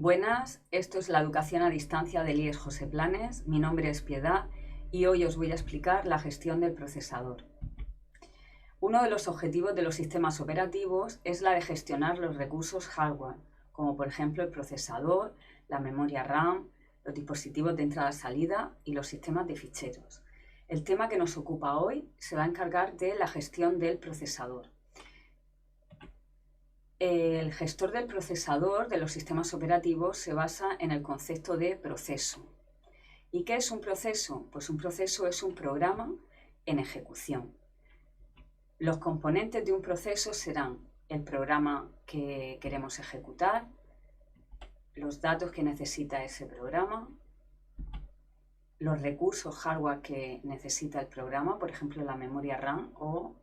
Buenas, esto es la educación a distancia del IES José Planes. Mi nombre es Piedad y hoy os voy a explicar la gestión del procesador. Uno de los objetivos de los sistemas operativos es la de gestionar los recursos hardware, como por ejemplo el procesador, la memoria RAM, los dispositivos de entrada-salida y los sistemas de ficheros. El tema que nos ocupa hoy se va a encargar de la gestión del procesador. El gestor del procesador de los sistemas operativos se basa en el concepto de proceso. ¿Y qué es un proceso? Pues un proceso es un programa en ejecución. Los componentes de un proceso serán el programa que queremos ejecutar, los datos que necesita ese programa, los recursos hardware que necesita el programa, por ejemplo la memoria RAM o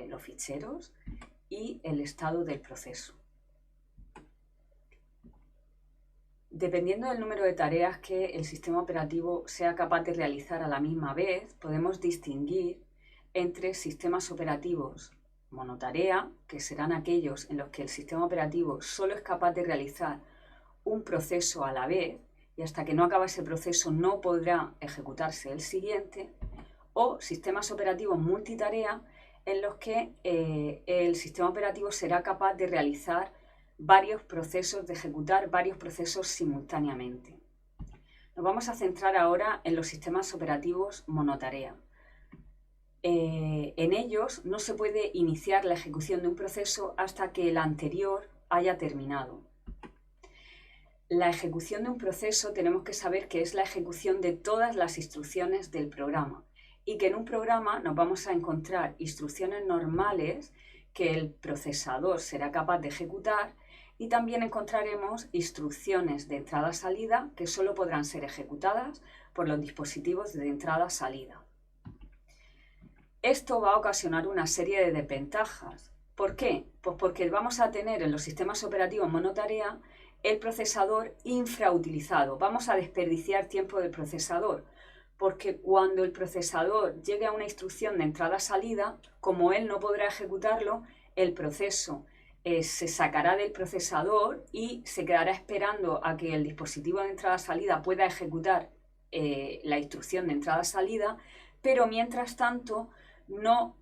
los ficheros, y el estado del proceso. Dependiendo del número de tareas que el sistema operativo sea capaz de realizar a la misma vez, podemos distinguir entre sistemas operativos monotarea, que serán aquellos en los que el sistema operativo solo es capaz de realizar un proceso a la vez y hasta que no acaba ese proceso no podrá ejecutarse el siguiente, o sistemas operativos multitarea, en los que el sistema operativo será capaz de realizar varios procesos, de ejecutar varios procesos simultáneamente. Nos vamos a centrar ahora en los sistemas operativos monotarea. En ellos no se puede iniciar la ejecución de un proceso hasta que el anterior haya terminado. La ejecución de un proceso tenemos que saber que es la ejecución de todas las instrucciones del programa, y que en un programa nos vamos a encontrar instrucciones normales que el procesador será capaz de ejecutar, y también encontraremos instrucciones de entrada-salida que solo podrán ser ejecutadas por los dispositivos de entrada-salida. Esto va a ocasionar una serie de desventajas. ¿Por qué? Pues porque vamos a tener en los sistemas operativos monotarea el procesador infrautilizado. Vamos a desperdiciar tiempo del procesador, porque cuando el procesador llegue a una instrucción de entrada-salida, como él no podrá ejecutarlo, el proceso se sacará del procesador y se quedará esperando a que el dispositivo de entrada-salida pueda ejecutar la instrucción de entrada-salida, pero mientras tanto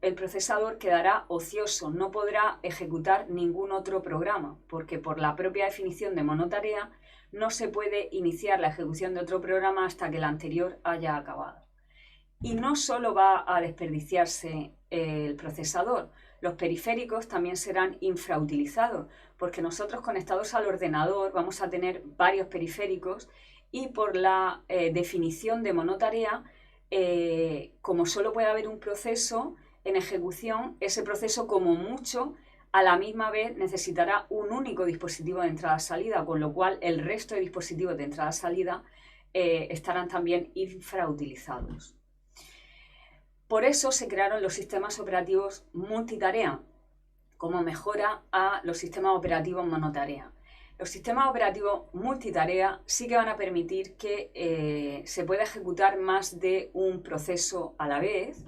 el procesador quedará ocioso, no podrá ejecutar ningún otro programa, porque por la propia definición de monotarea no se puede iniciar la ejecución de otro programa hasta que el anterior haya acabado. Y no solo va a desperdiciarse el procesador, los periféricos también serán infrautilizados, porque nosotros conectados al ordenador vamos a tener varios periféricos y por la definición de monotarea, como solo puede haber un proceso en ejecución, ese proceso como mucho a la misma vez necesitará un único dispositivo de entrada-salida, con lo cual el resto de dispositivos de entrada-salida estarán también infrautilizados. Por eso se crearon los sistemas operativos multitarea, como mejora a los sistemas operativos monotarea. Los sistemas operativos multitarea sí que van a permitir que se pueda ejecutar más de un proceso a la vez,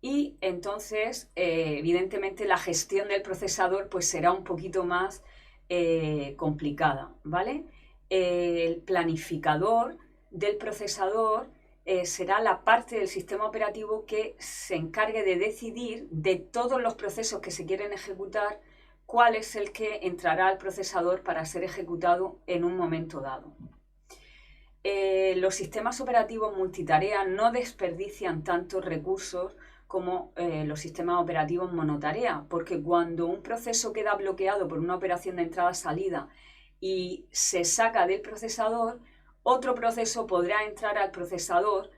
y entonces evidentemente la gestión del procesador pues será un poquito más complicada, ¿vale? El planificador del procesador será la parte del sistema operativo que se encargue de decidir de todos los procesos que se quieren ejecutar cuál es el que entrará al procesador para ser ejecutado en un momento dado. Los sistemas operativos multitarea no desperdician tantos recursos como los sistemas operativos monotarea, porque cuando un proceso queda bloqueado por una operación de entrada-salida y se saca del procesador, otro proceso podrá entrar al procesador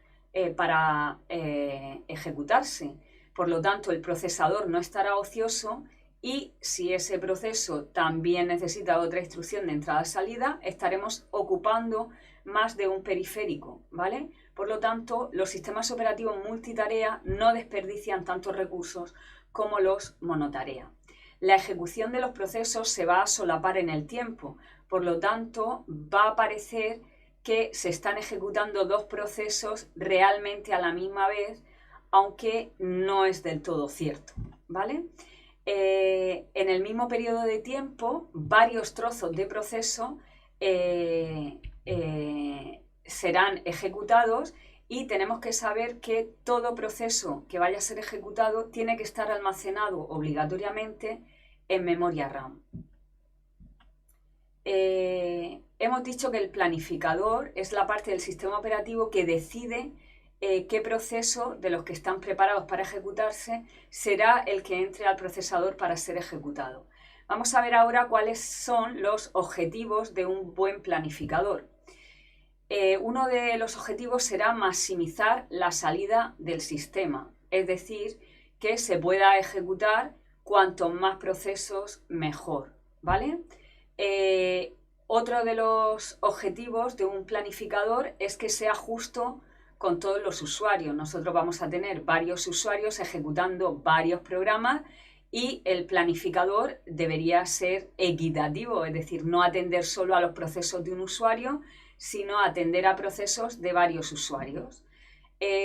para ejecutarse. Por lo tanto, el procesador no estará ocioso, y si ese proceso también necesita otra instrucción de entrada-salida, estaremos ocupando más de un periférico, ¿vale? Por lo tanto, los sistemas operativos multitarea no desperdician tantos recursos como los monotarea. La ejecución de los procesos se va a solapar en el tiempo, por lo tanto, va a parecer que se están ejecutando dos procesos realmente a la misma vez, aunque no es del todo cierto, ¿vale? En el mismo periodo de tiempo, varios trozos de proceso serán ejecutados, y tenemos que saber que todo proceso que vaya a ser ejecutado tiene que estar almacenado obligatoriamente en memoria RAM. Hemos dicho que el planificador es la parte del sistema operativo que decide qué proceso de los que están preparados para ejecutarse será el que entre al procesador para ser ejecutado. Vamos a ver ahora cuáles son los objetivos de un buen planificador. Uno de los objetivos será maximizar la salida del sistema, es decir, que se pueda ejecutar cuantos más procesos mejor, ¿vale? Otro de los objetivos de un planificador es que sea justo con todos los usuarios. Nosotros vamos a tener varios usuarios ejecutando varios programas y el planificador debería ser equitativo, es decir, no atender solo a los procesos de un usuario, sino atender a procesos de varios usuarios.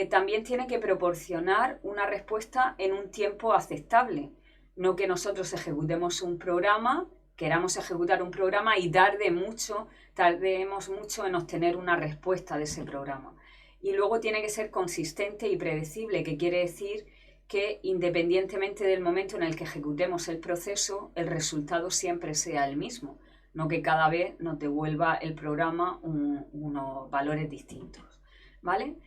También tiene que proporcionar una respuesta en un tiempo aceptable, no que nosotros ejecutemos un programa, queramos ejecutar un programa y tardemos mucho en obtener una respuesta de ese programa. Y luego tiene que ser consistente y predecible, que quiere decir que independientemente del momento en el que ejecutemos el proceso, el resultado siempre sea el mismo, no que cada vez nos devuelva el programa unos valores distintos, ¿vale?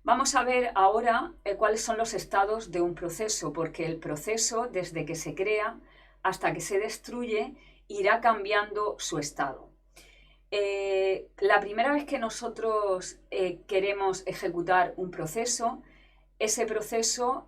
Vamos a ver ahora cuáles son los estados de un proceso, porque el proceso, desde que se crea hasta que se destruye, irá cambiando su estado. La primera vez que nosotros queremos ejecutar un proceso, queremos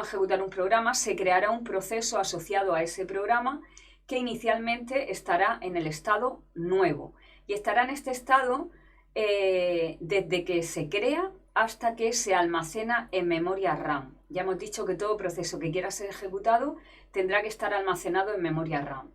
ejecutar un programa, se creará un proceso asociado a ese programa que inicialmente estará en el estado nuevo, y estará en este estado desde que se crea hasta que se almacena en memoria RAM. Ya hemos dicho que todo proceso que quiera ser ejecutado tendrá que estar almacenado en memoria RAM.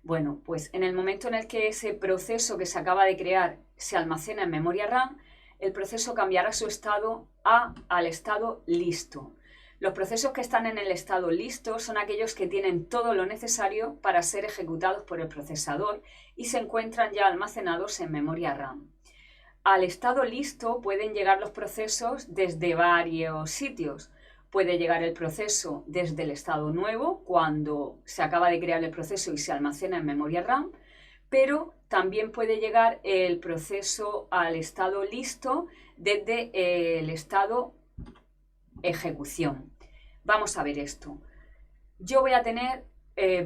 Bueno, pues en el momento en el que ese proceso que se acaba de crear se almacena en memoria RAM, el proceso cambiará su estado al estado listo. Los procesos que están en el estado listo son aquellos que tienen todo lo necesario para ser ejecutados por el procesador y se encuentran ya almacenados en memoria RAM. Al estado listo pueden llegar los procesos desde varios sitios. Puede llegar el proceso desde el estado nuevo, cuando se acaba de crear el proceso y se almacena en memoria RAM, pero también puede llegar el proceso al estado listo desde el estado ejecución. Vamos a ver esto. Yo voy a tener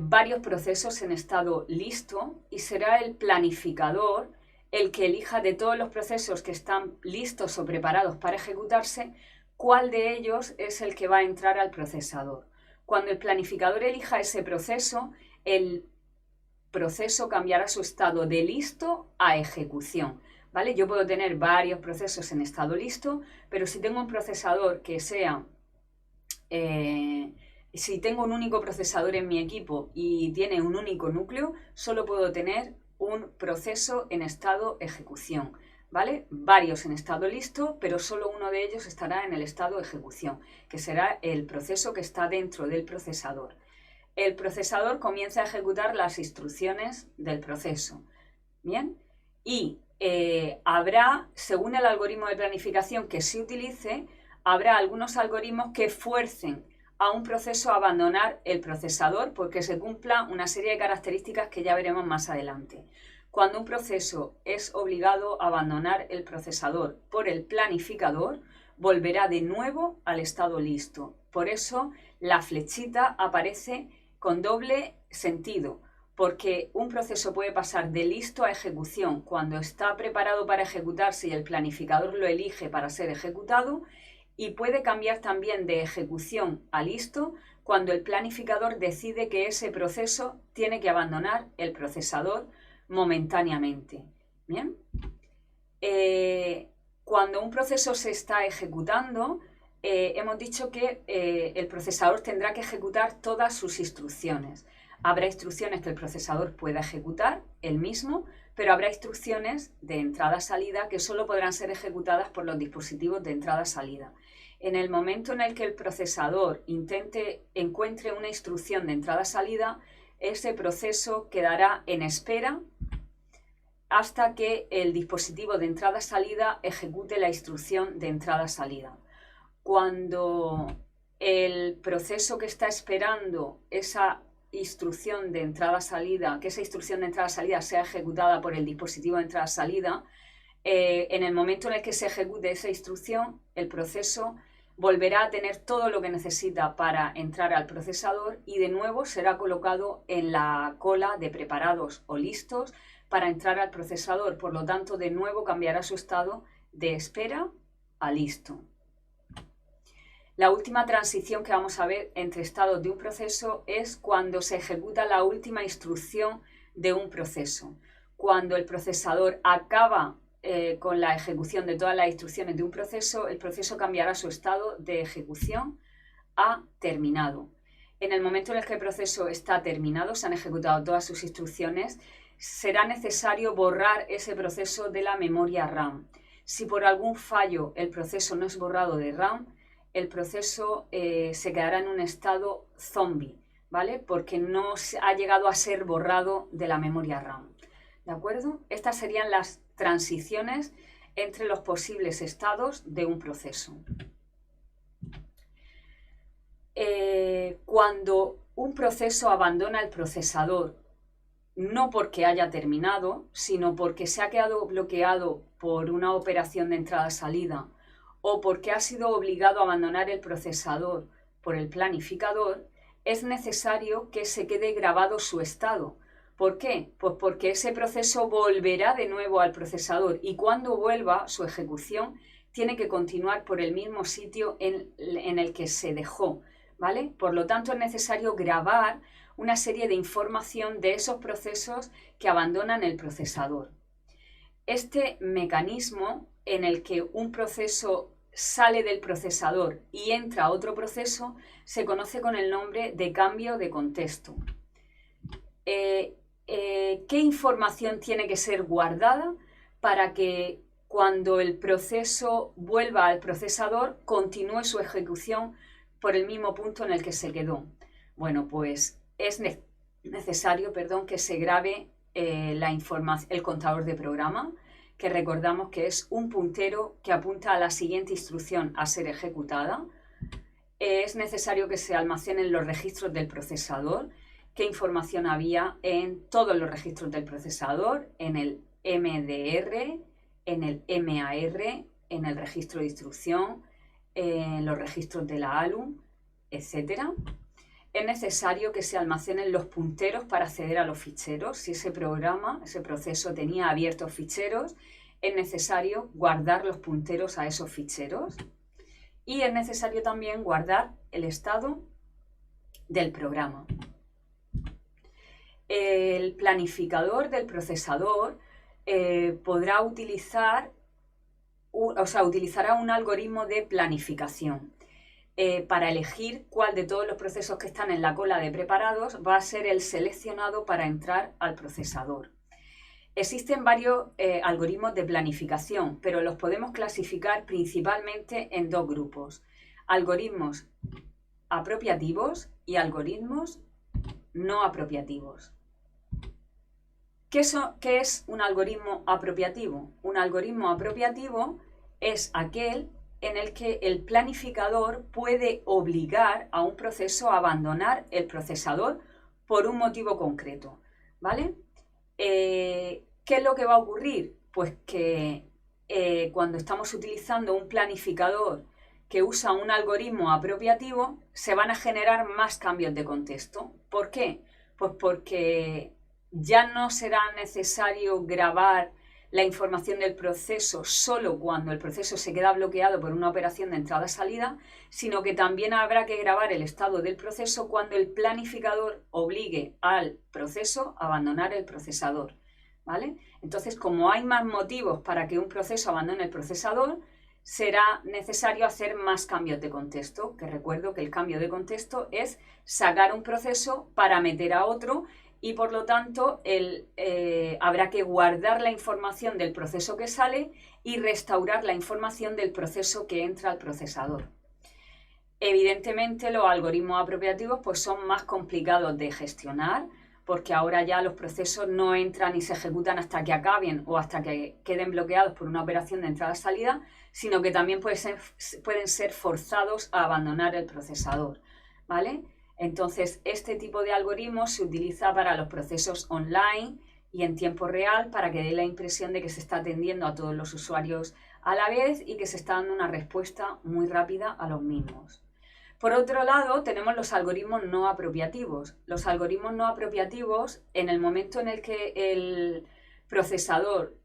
varios procesos en estado listo y será el planificador el que elija de todos los procesos que están listos o preparados para ejecutarse, cuál de ellos es el que va a entrar al procesador. Cuando el planificador elija ese proceso, el proceso cambiará su estado de listo a ejecución, ¿vale? Yo puedo tener varios procesos en estado listo, pero si tengo un procesador que sea... si tengo un único procesador en mi equipo y tiene un único núcleo, solo puedo tener un proceso en estado ejecución, ¿vale? Varios en estado listo, pero solo uno de ellos estará en el estado ejecución, que será el proceso que está dentro del procesador. El procesador comienza a ejecutar las instrucciones del proceso, ¿bien? Y habrá, según el algoritmo de planificación que se utilice, habrá algunos algoritmos que fuercen a un proceso a abandonar el procesador porque se cumpla una serie de características que ya veremos más adelante. Cuando un proceso es obligado a abandonar el procesador por el planificador, volverá de nuevo al estado listo. Por eso la flechita aparece con doble sentido, porque un proceso puede pasar de listo a ejecución cuando está preparado para ejecutarse y el planificador lo elige para ser ejecutado, y puede cambiar también de ejecución a listo cuando el planificador decide que ese proceso tiene que abandonar el procesador momentáneamente. ¿Bien? Cuando un proceso se está ejecutando, hemos dicho que el procesador tendrá que ejecutar todas sus instrucciones. Habrá instrucciones que el procesador pueda ejecutar él mismo, pero habrá instrucciones de entrada-salida que solo podrán ser ejecutadas por los dispositivos de entrada-salida. En el momento en el que el procesador encuentre una instrucción de entrada-salida, ese proceso quedará en espera hasta que el dispositivo de entrada-salida ejecute la instrucción de entrada-salida. Cuando el proceso que está esperando esa instrucción de entrada-salida, que esa instrucción de entrada-salida sea ejecutada por el dispositivo de entrada-salida, en el momento en el que se ejecute esa instrucción, el proceso volverá a tener todo lo que necesita para entrar al procesador y de nuevo será colocado en la cola de preparados o listos para entrar al procesador. Por lo tanto, de nuevo cambiará su estado de espera a listo. La última transición que vamos a ver entre estados de un proceso es cuando se ejecuta la última instrucción de un proceso. Cuando el procesador acaba con la ejecución de todas las instrucciones de un proceso, el proceso cambiará su estado de ejecución a terminado. En el momento en el que el proceso está terminado, se han ejecutado todas sus instrucciones, será necesario borrar ese proceso de la memoria RAM. Si por algún fallo el proceso no es borrado de RAM, el proceso se quedará en un estado zombie, ¿vale? Porque no ha llegado a ser borrado de la memoria RAM. ¿De acuerdo? Estas serían las transiciones entre los posibles estados de un proceso. Cuando un proceso abandona el procesador, no porque haya terminado, sino porque se ha quedado bloqueado por una operación de entrada-salida o porque ha sido obligado a abandonar el procesador por el planificador, es necesario que se quede grabado su estado. ¿Por qué? Pues porque ese proceso volverá de nuevo al procesador y cuando vuelva su ejecución tiene que continuar por el mismo sitio en el que se dejó, ¿vale? Por lo tanto, es necesario grabar una serie de información de esos procesos que abandonan el procesador. Este mecanismo en el que un proceso sale del procesador y entra a otro proceso se conoce con el nombre de cambio de contexto. ¿Qué información tiene que ser guardada para que cuando el proceso vuelva al procesador continúe su ejecución por el mismo punto en el que se quedó? Bueno, pues es necesario, que se grabe el contador de programa, que recordamos que es un puntero que apunta a la siguiente instrucción a ser ejecutada. Es necesario que se almacenen los registros del procesador, qué información había en todos los registros del procesador, en el MDR, en el MAR, en el registro de instrucción, en los registros de la ALU, etc. Es necesario que se almacenen los punteros para acceder a los ficheros. Si ese proceso tenía abiertos ficheros, es necesario guardar los punteros a esos ficheros. Y es necesario también guardar el estado del programa. El planificador del procesador utilizará un algoritmo de planificación para elegir cuál de todos los procesos que están en la cola de preparados va a ser el seleccionado para entrar al procesador. Existen varios algoritmos de planificación, pero los podemos clasificar principalmente en dos grupos: algoritmos apropiativos y algoritmos no apropiativos. ¿Qué es un algoritmo apropiativo? Un algoritmo apropiativo es aquel en el que el planificador puede obligar a un proceso a abandonar el procesador por un motivo concreto, ¿vale? ¿Qué es lo que va a ocurrir? Pues que cuando estamos utilizando un planificador que usa un algoritmo apropiativo, se van a generar más cambios de contexto. ¿Por qué? Pues porque ya no será necesario grabar la información del proceso solo cuando el proceso se queda bloqueado por una operación de entrada-salida, sino que también habrá que grabar el estado del proceso cuando el planificador obligue al proceso a abandonar el procesador, ¿vale? Entonces, como hay más motivos para que un proceso abandone el procesador, será necesario hacer más cambios de contexto, que recuerdo que el cambio de contexto es sacar un proceso para meter a otro y por lo tanto habrá que guardar la información del proceso que sale y restaurar la información del proceso que entra al procesador. Evidentemente los algoritmos apropiativos pues, son más complicados de gestionar porque ahora ya los procesos no entran y se ejecutan hasta que acaben o hasta que queden bloqueados por una operación de entrada-salida, sino que también pueden ser forzados a abandonar el procesador, ¿vale? Entonces, este tipo de algoritmo se utiliza para los procesos online y en tiempo real para que dé la impresión de que se está atendiendo a todos los usuarios a la vez y que se está dando una respuesta muy rápida a los mismos. Por otro lado, tenemos los algoritmos no apropiativos. Los algoritmos no apropiativos, en el momento en el que el procesador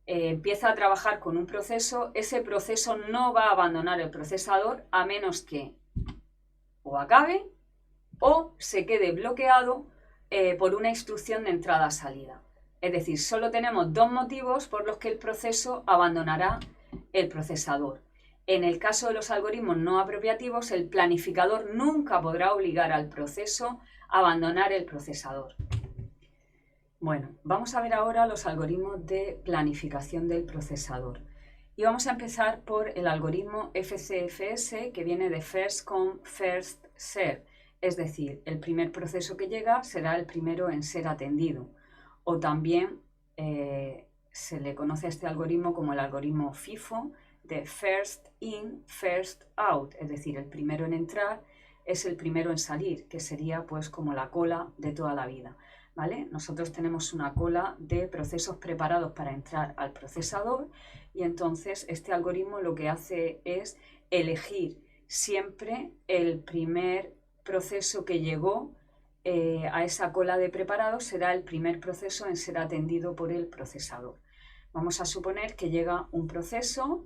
empieza a trabajar con un proceso, ese proceso no va a abandonar el procesador a menos que o acabe o se quede bloqueado por una instrucción de entrada-salida. Es decir, solo tenemos dos motivos por los que el proceso abandonará el procesador. En el caso de los algoritmos no apropiativos, el planificador nunca podrá obligar al proceso a abandonar el procesador. Bueno, vamos a ver ahora los algoritmos de planificación del procesador. Y vamos a empezar por el algoritmo FCFS, que viene de First Come, First Serve. Es decir, el primer proceso que llega será el primero en ser atendido. O también se le conoce a este algoritmo como el algoritmo FIFO, de First In, First Out, es decir, el primero en entrar es el primero en salir, que sería pues como la cola de toda la vida, ¿vale? Nosotros tenemos una cola de procesos preparados para entrar al procesador y entonces este algoritmo lo que hace es elegir siempre el primer proceso que llegó a esa cola de preparados, será el primer proceso en ser atendido por el procesador. Vamos a suponer que llega un proceso,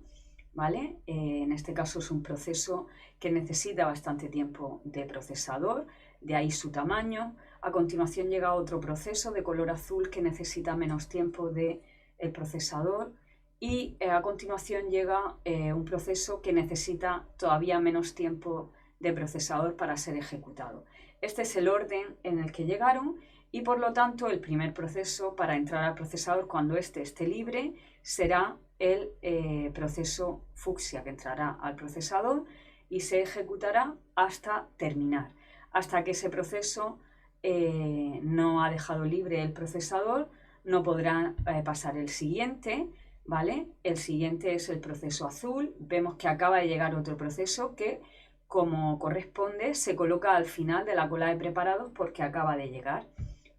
¿vale? En este caso es un proceso que necesita bastante tiempo de procesador, de ahí su tamaño. A continuación llega otro proceso de color azul que necesita menos tiempo del procesador y a continuación llega un proceso que necesita todavía menos tiempo de procesador para ser ejecutado. Este es el orden en el que llegaron y por lo tanto el primer proceso para entrar al procesador cuando éste esté libre será el proceso fucsia, que entrará al procesador y se ejecutará hasta terminar, hasta que ese proceso no ha dejado libre el procesador, no podrá pasar el siguiente, ¿vale? El siguiente es el proceso azul. Vemos que acaba de llegar otro proceso que, como corresponde, se coloca al final de la cola de preparados porque acaba de llegar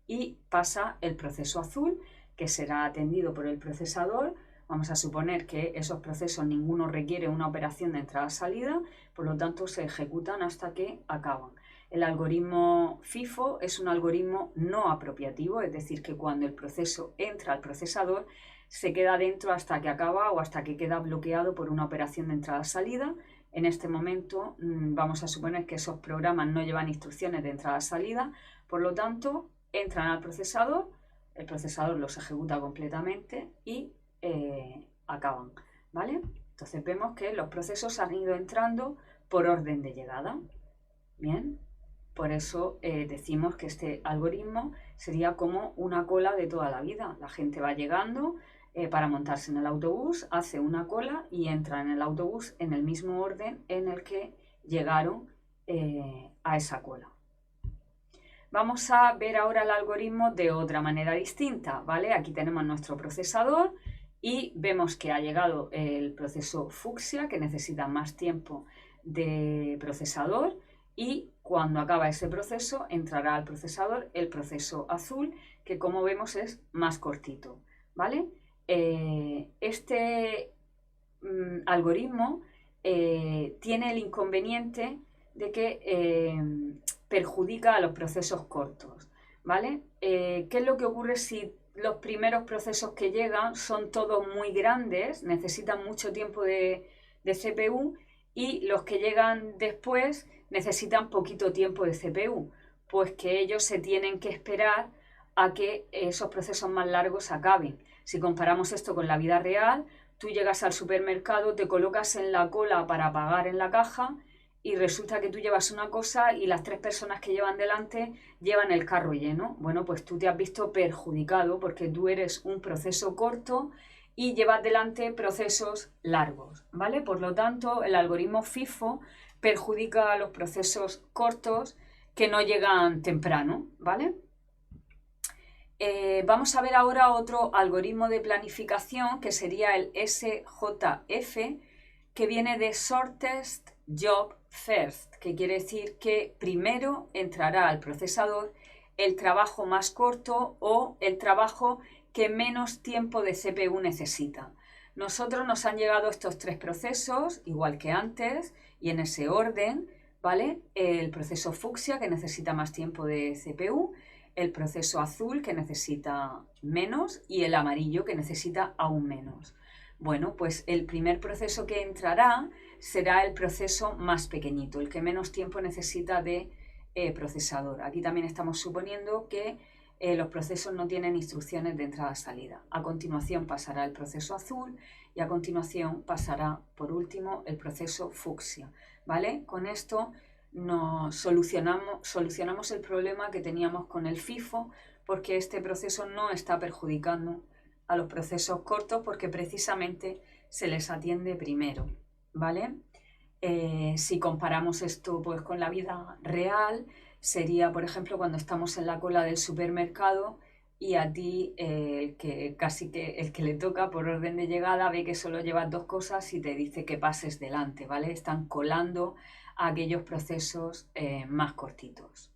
y pasa el proceso azul, que será atendido por el procesador. Vamos a suponer que esos procesos ninguno requiere una operación de entrada-salida, por lo tanto se ejecutan hasta que acaban. El algoritmo FIFO es un algoritmo no apropiativo, es decir, que cuando el proceso entra al procesador se queda dentro hasta que acaba o hasta que queda bloqueado por una operación de entrada-salida. En este momento vamos a suponer que esos programas no llevan instrucciones de entrada-salida, por lo tanto entran al procesador, el procesador los ejecuta completamente y acaban, ¿vale? Entonces vemos que los procesos han ido entrando por orden de llegada. Bien, por eso decimos que este algoritmo sería como una cola de toda la vida. La gente va llegando para montarse en el autobús, hace una cola y entra en el autobús en el mismo orden en el que llegaron a esa cola. Vamos a ver ahora el algoritmo de otra manera distinta, ¿vale? Aquí tenemos nuestro procesador y vemos que ha llegado el proceso fucsia, que necesita más tiempo de procesador, y cuando acaba ese proceso entrará al procesador el proceso azul, que como vemos es más cortito, ¿vale? Este algoritmo tiene el inconveniente de que perjudica a los procesos cortos, ¿vale? ¿Qué es lo que ocurre si los primeros procesos que llegan son todos muy grandes, necesitan mucho tiempo de CPU, y los que llegan después necesitan poquito tiempo de CPU? Pues que ellos se tienen que esperar a que esos procesos más largos acaben. Si comparamos esto con la vida real, tú llegas al supermercado, te colocas en la cola para pagar en la caja y resulta que tú llevas una cosa y las 3 personas que llevan delante llevan el carro lleno. Bueno, pues tú te has visto perjudicado porque tú eres un proceso corto y llevas delante procesos largos, ¿vale? Por lo tanto, el algoritmo FIFO perjudica a los procesos cortos que no llegan temprano, ¿vale? Vamos a ver ahora otro algoritmo de planificación que sería el SJF, que viene de Shortest Job First, que quiere decir que primero entrará al procesador el trabajo más corto o el trabajo que menos tiempo de CPU necesita. Nosotros nos han llegado estos tres procesos, igual que antes, y en ese orden, ¿vale? El proceso fucsia, que necesita más tiempo de CPU, el proceso azul, que necesita menos, y el amarillo, que necesita aún menos. Bueno, pues el primer proceso que entrará será el proceso más pequeñito, el que menos tiempo necesita de procesador. Aquí también estamos suponiendo que los procesos no tienen instrucciones de entrada-salida. A continuación pasará el proceso azul y a continuación pasará, por último, el proceso fucsia, ¿vale? Con esto nos solucionamos el problema que teníamos con el FIFO, porque este proceso no está perjudicando a los procesos cortos porque precisamente se les atiende primero, ¿vale? Si comparamos esto pues con la vida real, sería, por ejemplo, cuando estamos en la cola del supermercado y a ti el que le toca por orden de llegada ve que solo llevas dos cosas y te dice que pases delante, ¿vale? Están colando a aquellos procesos más cortitos.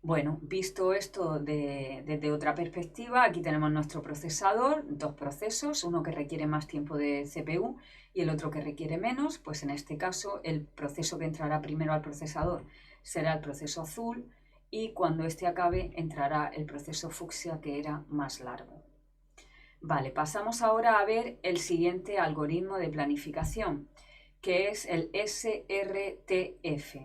Bueno, visto esto desde otra perspectiva, aquí tenemos nuestro procesador, dos procesos, uno que requiere más tiempo de CPU y el otro que requiere menos. Pues en este caso el proceso que entrará primero al procesador será el proceso azul y cuando este acabe entrará el proceso fucsia, que era más largo. Vale, pasamos ahora a ver el siguiente algoritmo de planificación, que es el SRTF,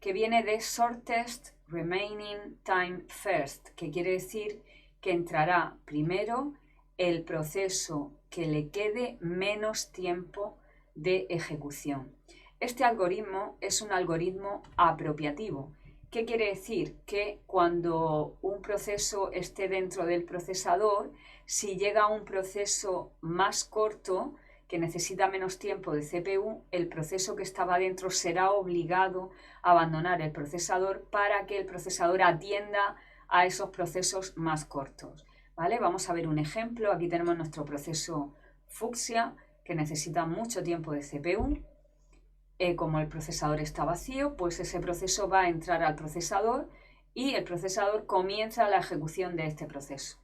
que viene de Shortest Remaining Time First, que quiere decir que entrará primero el proceso que le quede menos tiempo de ejecución. Este algoritmo es un algoritmo apropiativo. ¿Qué quiere decir? Que cuando un proceso esté dentro del procesador, si llega un proceso más corto, que necesita menos tiempo de CPU, el proceso que estaba dentro será obligado a abandonar el procesador para que el procesador atienda a esos procesos más cortos, ¿vale? Vamos a ver un ejemplo. Aquí tenemos nuestro proceso fucsia, que necesita mucho tiempo de CPU. Como el procesador está vacío, pues ese proceso va a entrar al procesador y el procesador comienza la ejecución de este proceso.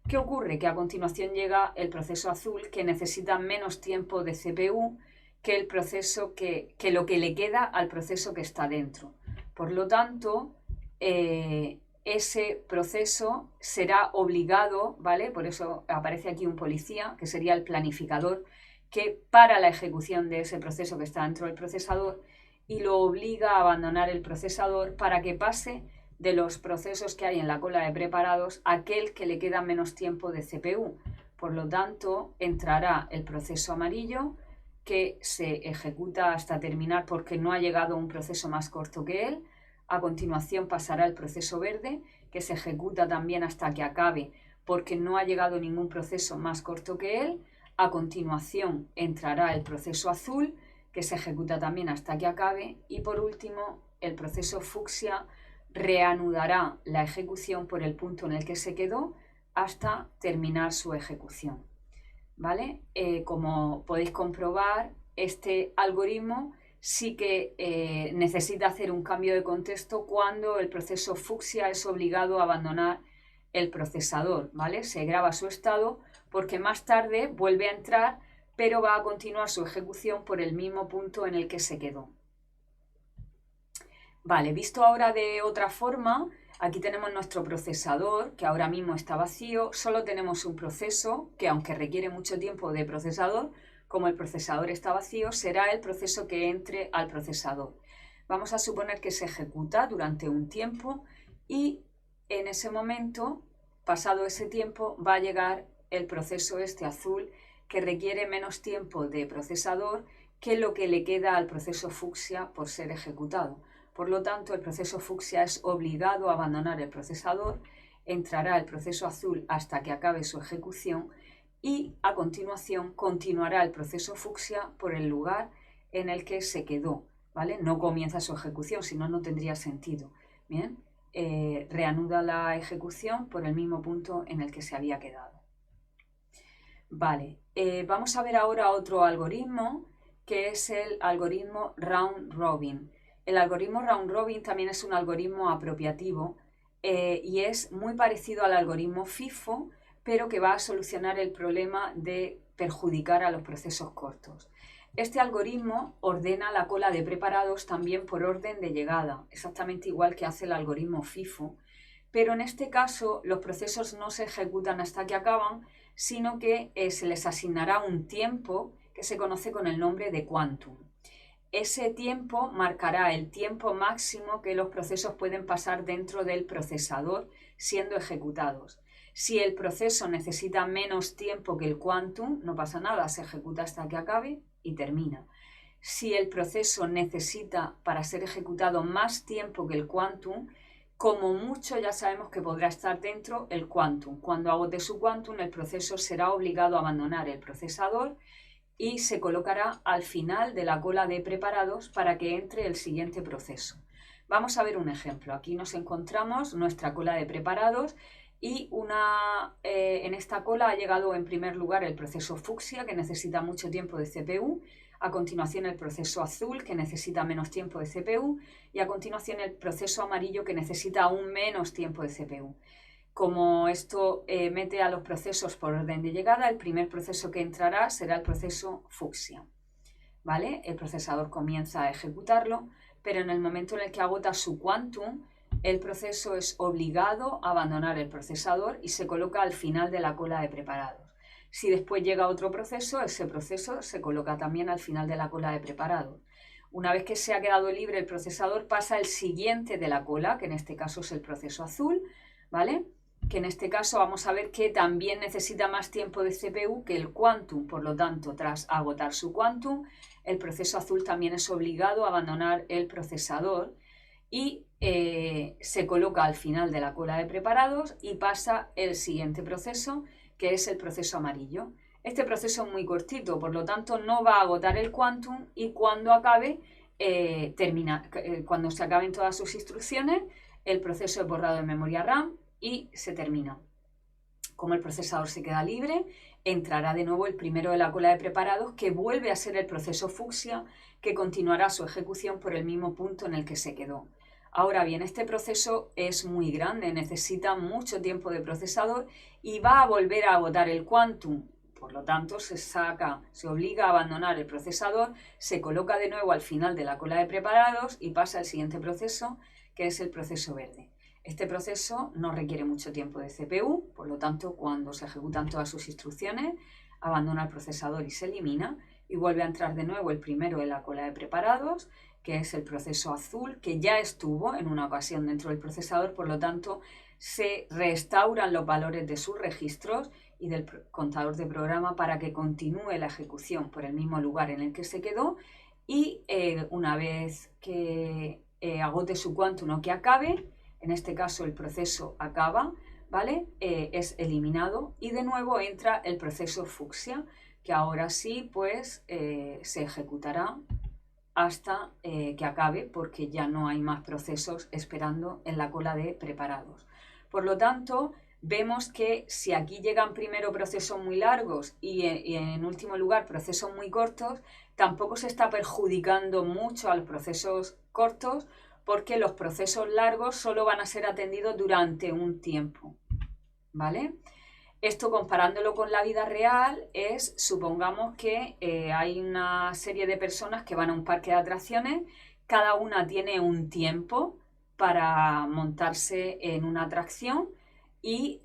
¿Qué ocurre? Que a continuación llega el proceso azul, que necesita menos tiempo de CPU que el proceso que lo que le queda al proceso que está dentro. Por lo tanto, ese proceso será obligado, ¿vale? Por eso aparece aquí un policía, que sería el planificador, que para la ejecución de ese proceso que está dentro del procesador y lo obliga a abandonar el procesador para que pase de los procesos que hay en la cola de preparados aquel que le queda menos tiempo de CPU. Por lo tanto, entrará el proceso amarillo, que se ejecuta hasta terminar porque no ha llegado un proceso más corto que él. A continuación pasará el proceso verde, que se ejecuta también hasta que acabe porque no ha llegado ningún proceso más corto que él. A continuación entrará el proceso azul, que se ejecuta también hasta que acabe. Y por último, el proceso fucsia reanudará la ejecución por el punto en el que se quedó hasta terminar su ejecución, ¿vale? Como podéis comprobar, este algoritmo sí que necesita hacer un cambio de contexto cuando el proceso fucsia es obligado a abandonar el procesador, ¿vale? Se graba su estado porque más tarde vuelve a entrar, pero va a continuar su ejecución por el mismo punto en el que se quedó. Vale, visto ahora de otra forma, aquí tenemos nuestro procesador, que ahora mismo está vacío. Solo tenemos un proceso que, aunque requiere mucho tiempo de procesador, como el procesador está vacío, será el proceso que entre al procesador. Vamos a suponer que se ejecuta durante un tiempo y en ese momento, pasado ese tiempo, va a llegar el proceso este azul, que requiere menos tiempo de procesador que lo que le queda al proceso fucsia por ser ejecutado. Por lo tanto, el proceso fucsia es obligado a abandonar el procesador, entrará el proceso azul hasta que acabe su ejecución y a continuación continuará el proceso fucsia por el lugar en el que se quedó, ¿vale? No comienza su ejecución, si no, no tendría sentido. Bien, reanuda la ejecución por el mismo punto en el que se había quedado. Vale, vamos a ver ahora otro algoritmo que es el algoritmo Round Robin. El algoritmo Round Robin también es un algoritmo apropiativo y es muy parecido al algoritmo FIFO, pero que va a solucionar el problema de perjudicar a los procesos cortos. Este algoritmo ordena la cola de preparados también por orden de llegada, exactamente igual que hace el algoritmo FIFO, pero en este caso los procesos no se ejecutan hasta que acaban, sino que se les asignará un tiempo que se conoce con el nombre de quantum. Ese tiempo marcará el tiempo máximo que los procesos pueden pasar dentro del procesador siendo ejecutados. Si el proceso necesita menos tiempo que el quantum, no pasa nada, se ejecuta hasta que acabe y termina. Si el proceso necesita para ser ejecutado más tiempo que el quantum, como mucho ya sabemos que podrá estar dentro el quantum. Cuando agote su quantum, el proceso será obligado a abandonar el procesador y se colocará al final de la cola de preparados para que entre el siguiente proceso. Vamos a ver un ejemplo. Aquí nos encontramos nuestra cola de preparados y en esta cola ha llegado en primer lugar el proceso fucsia, que necesita mucho tiempo de CPU, a continuación el proceso azul, que necesita menos tiempo de CPU, y a continuación el proceso amarillo, que necesita aún menos tiempo de CPU. Como esto mete a los procesos por orden de llegada, el primer proceso que entrará será el proceso fucsia. ¿Vale? El procesador comienza a ejecutarlo, pero en el momento en el que agota su quantum, el proceso es obligado a abandonar el procesador y se coloca al final de la cola de preparados. Si después llega otro proceso, ese proceso se coloca también al final de la cola de preparados. Una vez que se ha quedado libre el procesador, pasa al siguiente de la cola, que en este caso es el proceso azul, ¿vale? Que en este caso vamos a ver que también necesita más tiempo de CPU que el quantum. Por lo tanto, tras agotar su quantum, el proceso azul también es obligado a abandonar el procesador y se coloca al final de la cola de preparados y pasa el siguiente proceso, que es el proceso amarillo. Este proceso es muy cortito, por lo tanto no va a agotar el quantum y cuando acabe, cuando se acaben todas sus instrucciones, el proceso es borrado de memoria RAM y se termina. Como el procesador se queda libre, entrará de nuevo el primero de la cola de preparados, que vuelve a ser el proceso fucsia, que continuará su ejecución por el mismo punto en el que se quedó. Ahora bien, este proceso es muy grande, necesita mucho tiempo de procesador y va a volver a agotar el quantum. Por lo tanto, se obliga a abandonar el procesador, se coloca de nuevo al final de la cola de preparados y pasa al siguiente proceso, que es el proceso verde. Este proceso no requiere mucho tiempo de CPU, por lo tanto, cuando se ejecutan todas sus instrucciones, abandona el procesador y se elimina y vuelve a entrar de nuevo el primero de la cola de preparados, que es el proceso azul, que ya estuvo en una ocasión dentro del procesador, por lo tanto, se restauran los valores de sus registros y del contador de programa para que continúe la ejecución por el mismo lugar en el que se quedó y una vez que agote su quantum o que acabe, en este caso el proceso acaba, ¿vale? Es eliminado y de nuevo entra el proceso fucsia, que ahora sí pues se ejecutará hasta que acabe, porque ya no hay más procesos esperando en la cola de preparados. Por lo tanto, vemos que si aquí llegan primero procesos muy largos y en último lugar procesos muy cortos, tampoco se está perjudicando mucho a los procesos cortos, porque los procesos largos solo van a ser atendidos durante un tiempo, ¿vale? Esto, comparándolo con la vida real, es, supongamos que hay una serie de personas que van a un parque de atracciones, cada una tiene un tiempo para montarse en una atracción y,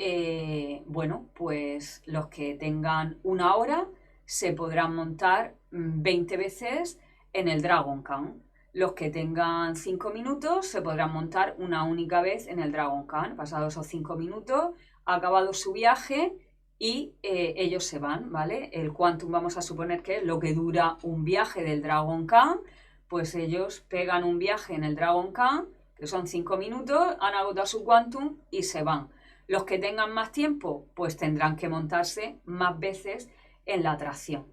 bueno, pues los que tengan una hora se podrán montar 20 veces en el Dragon Khan. Los que tengan 5 minutos se podrán montar una única vez en el Dragon Khan. Pasados esos 5 minutos, ha acabado su viaje y ellos se van, ¿vale? El quantum vamos a suponer que es lo que dura un viaje del Dragon Khan, pues ellos pegan un viaje en el Dragon Khan, que son 5 minutos, han agotado su quantum y se van. Los que tengan más tiempo, pues tendrán que montarse más veces en la atracción.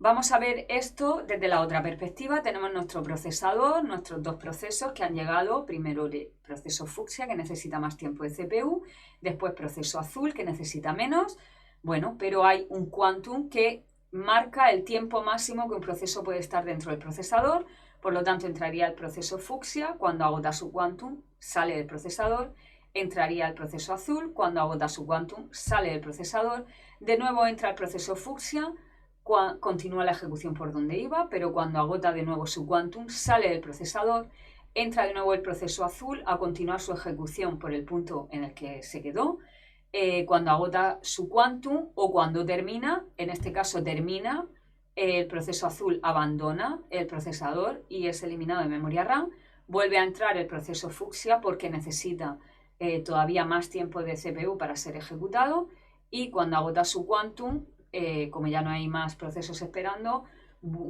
Vamos a ver esto desde la otra perspectiva. Tenemos nuestro procesador, nuestros dos procesos que han llegado. Primero el proceso fucsia, que necesita más tiempo de CPU, después proceso azul, que necesita menos. Bueno, pero hay un quantum que marca el tiempo máximo que un proceso puede estar dentro del procesador. Por lo tanto, entraría el proceso fucsia, cuando agota su quantum, sale del procesador. Entraría el proceso azul, cuando agota su quantum, sale del procesador. De nuevo entra el proceso fucsia, continúa la ejecución por donde iba, pero cuando agota de nuevo su quantum, sale del procesador, entra de nuevo el proceso azul a continuar su ejecución por el punto en el que se quedó. Cuando agota su quantum o cuando termina, en este caso termina, el proceso azul abandona el procesador y es eliminado de memoria RAM, vuelve a entrar el proceso fucsia porque necesita todavía más tiempo de CPU para ser ejecutado, y cuando agota su quantum, como ya no hay más procesos esperando,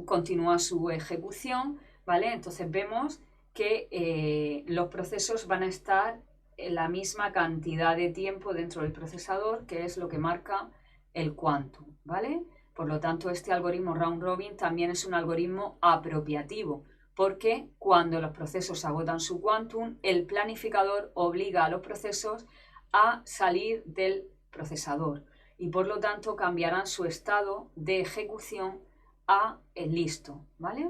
continúa su ejecución, ¿vale? Entonces vemos que los procesos van a estar en la misma cantidad de tiempo dentro del procesador, que es lo que marca el quantum, ¿vale? Por lo tanto, este algoritmo round robin también es un algoritmo apropiativo, porque cuando los procesos agotan su quantum, el planificador obliga a los procesos a salir del procesador y por lo tanto cambiarán su estado de ejecución a el listo, ¿vale?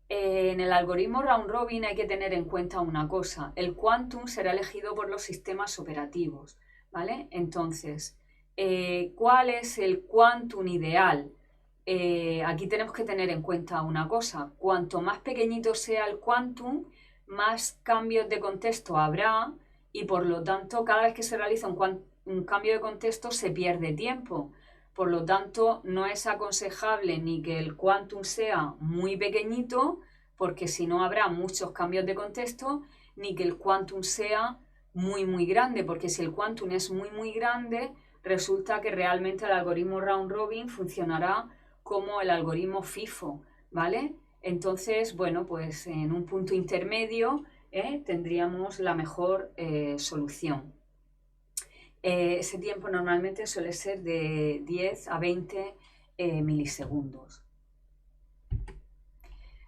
En el algoritmo round robin hay que tener en cuenta una cosa: el quantum será elegido por los sistemas operativos, ¿vale? Entonces, ¿cuál es el quantum ideal? Aquí tenemos que tener en cuenta una cosa: cuanto más pequeñito sea el quantum, más cambios de contexto habrá y por lo tanto cada vez que se realiza un cambio de contexto se pierde tiempo. Por lo tanto, no es aconsejable ni que el quantum sea muy pequeñito, porque si no habrá muchos cambios de contexto, ni que el quantum sea muy grande, porque si el quantum es muy grande, resulta que realmente el algoritmo round robin funcionará como el algoritmo FIFO, ¿vale? Entonces, bueno, pues en un punto intermedio tendríamos la mejor solución. Ese tiempo normalmente suele ser de 10 a 20 milisegundos.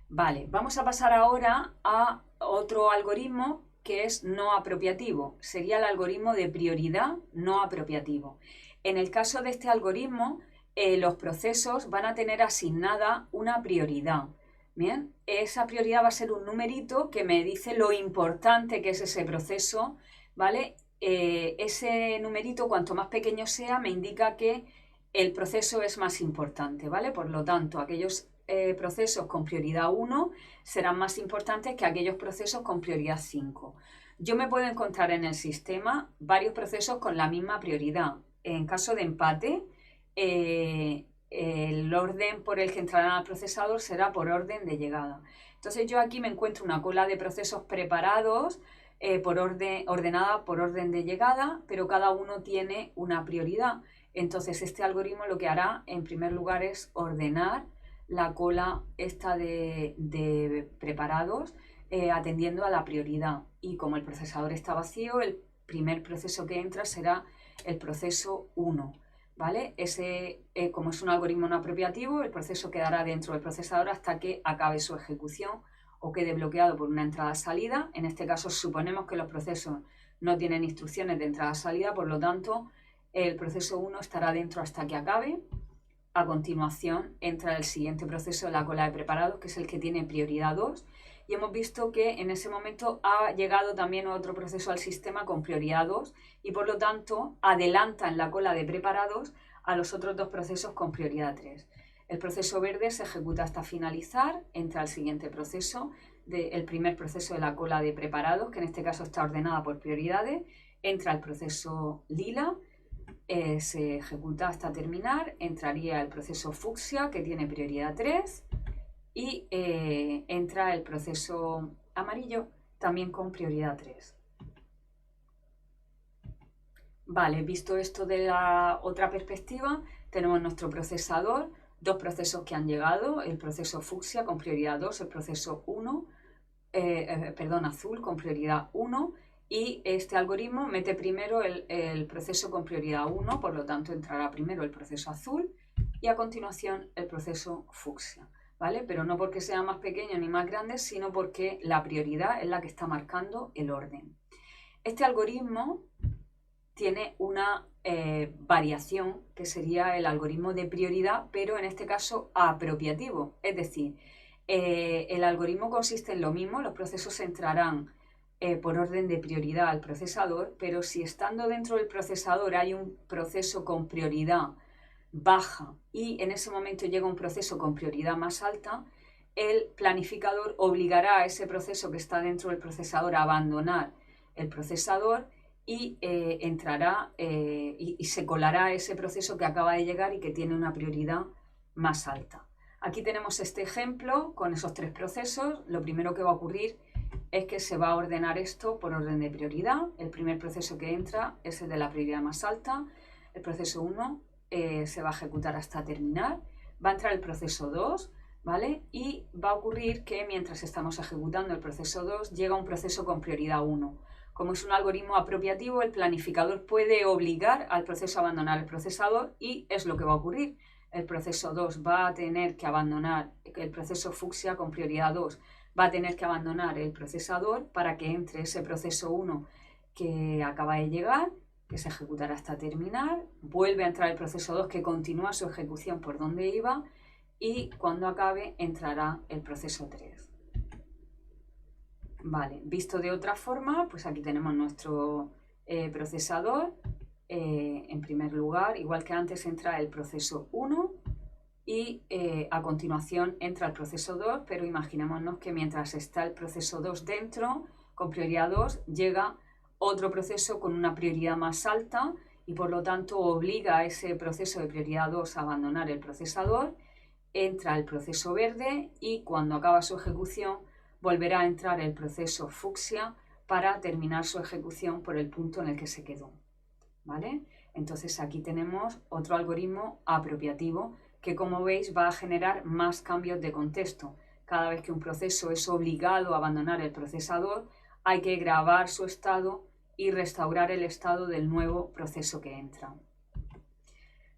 Vale, vamos a pasar ahora a otro algoritmo que es no apropiativo. Sería el algoritmo de prioridad no apropiativo. En el caso de este algoritmo, los procesos van a tener asignada una prioridad. Bien, esa prioridad va a ser un numerito que me dice lo importante que es ese proceso, ¿vale? Ese numerito, cuanto más pequeño sea, me indica que el proceso es más importante, ¿vale? Por lo tanto, aquellos procesos con prioridad 1 serán más importantes que aquellos procesos con prioridad 5. Yo me puedo encontrar en el sistema varios procesos con la misma prioridad. En caso de empate, el orden por el que entrarán al procesador será por orden de llegada. Entonces yo aquí me encuentro una cola de procesos preparados ordenada por orden de llegada, pero cada uno tiene una prioridad. Entonces este algoritmo lo que hará en primer lugar es ordenar la cola esta de preparados atendiendo a la prioridad, y como el procesador está vacío, el primer proceso que entra será el proceso 1, ¿vale? Como es un algoritmo no apropiativo, el proceso quedará dentro del procesador hasta que acabe su ejecución o quede bloqueado por una entrada-salida. En este caso suponemos que los procesos no tienen instrucciones de entrada-salida, por lo tanto el proceso 1 estará dentro hasta que acabe. A continuación entra el siguiente proceso de la cola de preparados, que es el que tiene prioridad 2, y hemos visto que en ese momento ha llegado también otro proceso al sistema con prioridad 2 y por lo tanto adelanta en la cola de preparados a los otros dos procesos con prioridad 3. El proceso verde se ejecuta hasta finalizar, entra el siguiente proceso, el primer proceso de la cola de preparados, que en este caso está ordenada por prioridades, entra el proceso lila, se ejecuta hasta terminar, entraría el proceso fucsia, que tiene prioridad 3, y entra el proceso amarillo, también con prioridad 3. Vale, visto esto de la otra perspectiva, tenemos nuestro procesador, dos procesos que han llegado, el proceso fucsia con prioridad 2, el proceso azul con prioridad 1, y este algoritmo mete primero el proceso con prioridad 1, por lo tanto entrará primero el proceso azul y a continuación el proceso fucsia, ¿vale? Pero no porque sea más pequeño ni más grande, sino porque la prioridad es la que está marcando el orden. Este algoritmo tiene una variación que sería el algoritmo de prioridad, pero en este caso apropiativo. Es decir, el algoritmo consiste en lo mismo, los procesos entrarán por orden de prioridad al procesador, pero si estando dentro del procesador hay un proceso con prioridad baja y en ese momento llega un proceso con prioridad más alta, el planificador obligará a ese proceso que está dentro del procesador a abandonar el procesador y entrará y se colará ese proceso que acaba de llegar y que tiene una prioridad más alta. Aquí tenemos este ejemplo con esos tres procesos. Lo primero que va a ocurrir es que se va a ordenar esto por orden de prioridad. El primer proceso que entra es el de la prioridad más alta. El proceso 1 se va a ejecutar hasta terminar. Va a entrar el proceso 2, ¿vale? Y va a ocurrir que mientras estamos ejecutando el proceso 2 llega un proceso con prioridad 1. Como es un algoritmo apropiativo, el planificador puede obligar al proceso a abandonar el procesador y es lo que va a ocurrir. El proceso 2 va a tener que abandonar, el proceso fucsia con prioridad 2 va a tener que abandonar el procesador para que entre ese proceso 1 que acaba de llegar, que se ejecutará hasta terminar, vuelve a entrar el proceso 2 que continúa su ejecución por donde iba y cuando acabe entrará el proceso 3. Vale, visto de otra forma, pues aquí tenemos nuestro procesador. En primer lugar, igual que antes, entra el proceso 1 y a continuación entra el proceso 2, pero imaginémonos que mientras está el proceso 2 dentro, con prioridad 2, llega otro proceso con una prioridad más alta y por lo tanto obliga a ese proceso de prioridad 2 a abandonar el procesador, entra el proceso verde y cuando acaba su ejecución volverá a entrar el proceso fucsia para terminar su ejecución por el punto en el que se quedó, ¿vale? Entonces aquí tenemos otro algoritmo apropiativo que, como veis, va a generar más cambios de contexto. Cada vez que un proceso es obligado a abandonar el procesador, hay que grabar su estado y restaurar el estado del nuevo proceso que entra.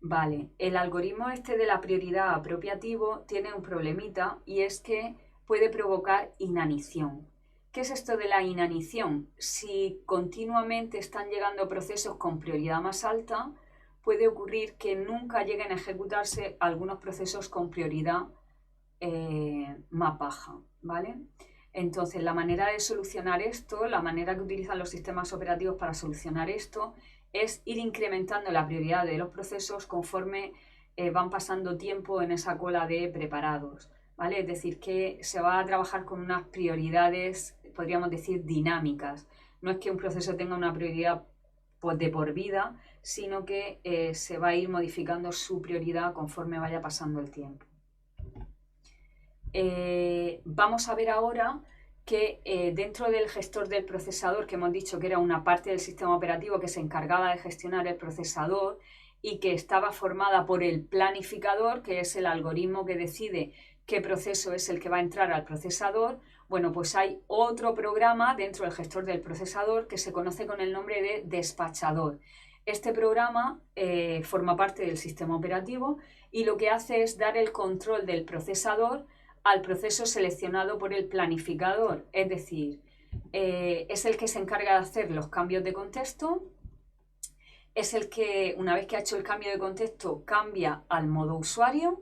Vale, el algoritmo este de la prioridad apropiativo tiene un problemita y es que puede provocar inanición. ¿Qué es esto de la inanición? Si continuamente están llegando procesos con prioridad más alta, puede ocurrir que nunca lleguen a ejecutarse algunos procesos con prioridad más baja, ¿vale? Entonces, la manera de solucionar esto, la manera que utilizan los sistemas operativos para solucionar esto, es ir incrementando la prioridad de los procesos conforme van pasando tiempo en esa cola de preparados, ¿vale? Es decir, que se va a trabajar con unas prioridades, podríamos decir, dinámicas. No es que un proceso tenga una prioridad de por vida, sino que se va a ir modificando su prioridad conforme vaya pasando el tiempo. Vamos a ver ahora que dentro del gestor del procesador, que hemos dicho que era una parte del sistema operativo que se encargaba de gestionar el procesador y que estaba formada por el planificador, que es el algoritmo que decide qué proceso es el que va a entrar al procesador, bueno, pues hay otro programa dentro del gestor del procesador que se conoce con el nombre de despachador. Este programa forma parte del sistema operativo y lo que hace es dar el control del procesador al proceso seleccionado por el planificador, es decir, es el que se encarga de hacer los cambios de contexto, es el que, una vez que ha hecho el cambio de contexto, cambia al modo usuario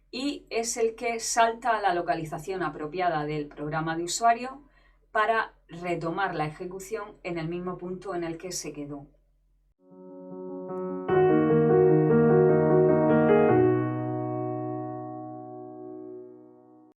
y es el que salta a la localización apropiada del programa de usuario para retomar la ejecución en el mismo punto en el que se quedó.